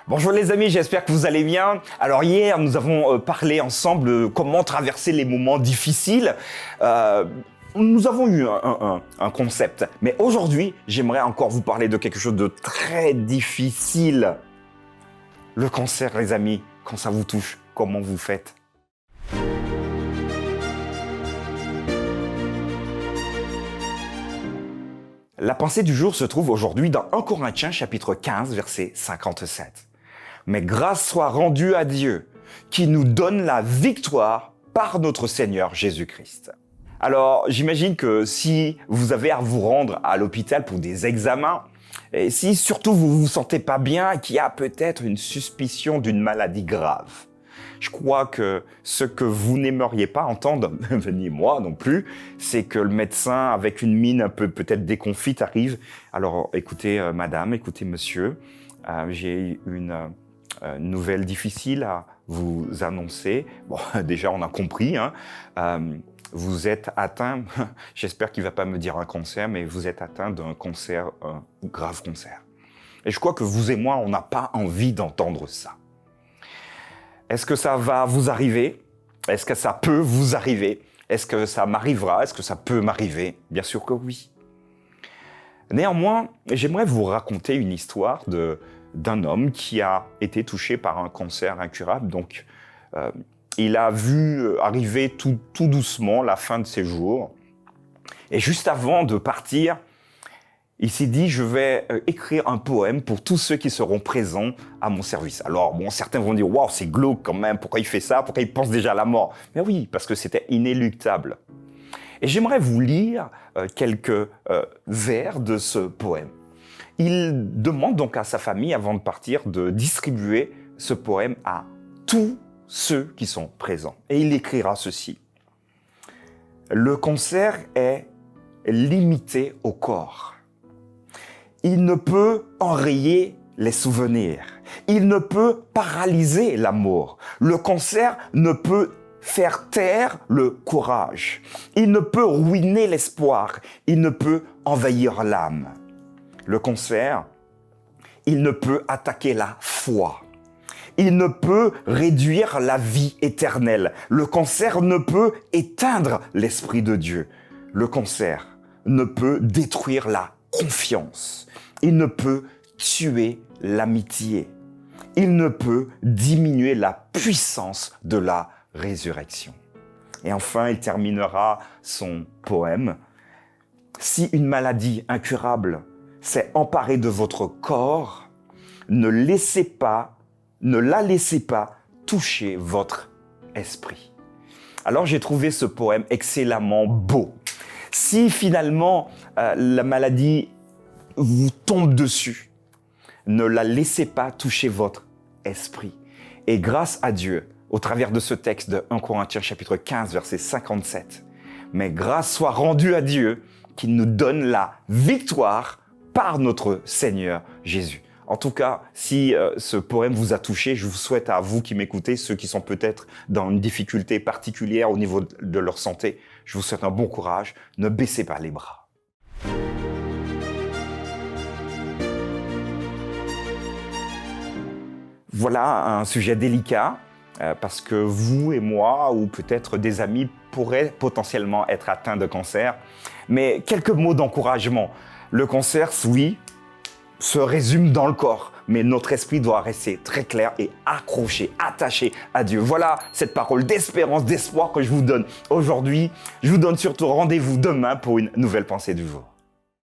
Bonjour les amis, j'espère que vous allez bien. Alors hier, nous avons parlé ensemble de comment traverser les moments difficiles. Nous avons eu un concept, mais aujourd'hui, j'aimerais encore vous parler de quelque chose de très difficile. Le cancer, les amis, quand ça vous touche, comment vous faites ? La pensée du jour se trouve aujourd'hui dans 1 Corinthiens chapitre 15, verset 57. Mais grâce soit rendue à Dieu, qui nous donne la victoire par notre Seigneur Jésus-Christ. Alors, j'imagine que si vous avez à vous rendre à l'hôpital pour des examens, et si surtout vous vous sentez pas bien et qu'il y a peut-être une suspicion d'une maladie grave, je crois que ce que vous n'aimeriez pas entendre, ni moi non plus, c'est que le médecin, avec une mine un peu peut-être déconfite, arrive. Alors, écoutez, madame, écoutez, monsieur, j'ai une nouvelle difficile à vous annoncer. Bon, déjà, on a compris, hein. Vous êtes atteint, j'espère qu'il ne va pas me dire un cancer, mais vous êtes atteint d'un cancer, un grave cancer. Et je crois que vous et moi, on n'a pas envie d'entendre ça. Est-ce que ça va vous arriver ? Est-ce que ça peut vous arriver ? Est-ce que ça m'arrivera ? Est-ce que ça peut m'arriver ? Bien sûr que oui. Néanmoins, j'aimerais vous raconter une histoire d'un homme qui a été touché par un cancer incurable. Donc, il a vu arriver tout doucement la fin de ses jours. Et juste avant de partir, il s'est dit, je vais écrire un poème pour tous ceux qui seront présents à mon service. Alors, bon, certains vont dire, waouh, c'est glauque quand même, pourquoi il fait ça ? Pourquoi il pense déjà à la mort ? Mais oui, parce que c'était inéluctable. Et j'aimerais vous lire quelques vers de ce poème. Il demande donc à sa famille, avant de partir, de distribuer ce poème à tous ceux qui sont présents. Et il écrira ceci. Le cancer est limité au corps. Il ne peut enrayer les souvenirs. Il ne peut paralyser l'amour. Le cancer ne peut faire taire le courage. Il ne peut ruiner l'espoir. Il ne peut envahir l'âme. Le cancer, il ne peut attaquer la foi. Il ne peut réduire la vie éternelle. Le cancer ne peut éteindre l'Esprit de Dieu. Le cancer ne peut détruire la confiance. Il ne peut tuer l'amitié. Il ne peut diminuer la puissance de la résurrection. Et enfin, il terminera son poème. Si une maladie incurable s'est emparée de votre corps, ne la laissez pas toucher votre esprit. Alors j'ai trouvé ce poème excellemment beau. Si finalement la maladie vous tombe dessus, ne la laissez pas toucher votre esprit. Et grâce à Dieu, au travers de ce texte de 1 Corinthiens chapitre 15, verset 57, mais grâce soit rendue à Dieu qui nous donne la victoire par notre Seigneur Jésus. En tout cas, si ce poème vous a touché, je vous souhaite à vous qui m'écoutez, ceux qui sont peut-être dans une difficulté particulière au niveau de leur santé, je vous souhaite un bon courage. Ne baissez pas les bras. Voilà un sujet délicat parce que vous et moi, ou peut-être des amis, pourraient potentiellement être atteints de cancer. Mais quelques mots d'encouragement. Le cancer, oui, se résume dans le corps, mais notre esprit doit rester très clair et accroché, attaché à Dieu. Voilà cette parole d'espérance, d'espoir que je vous donne aujourd'hui. Je vous donne surtout rendez-vous demain pour une nouvelle pensée du jour.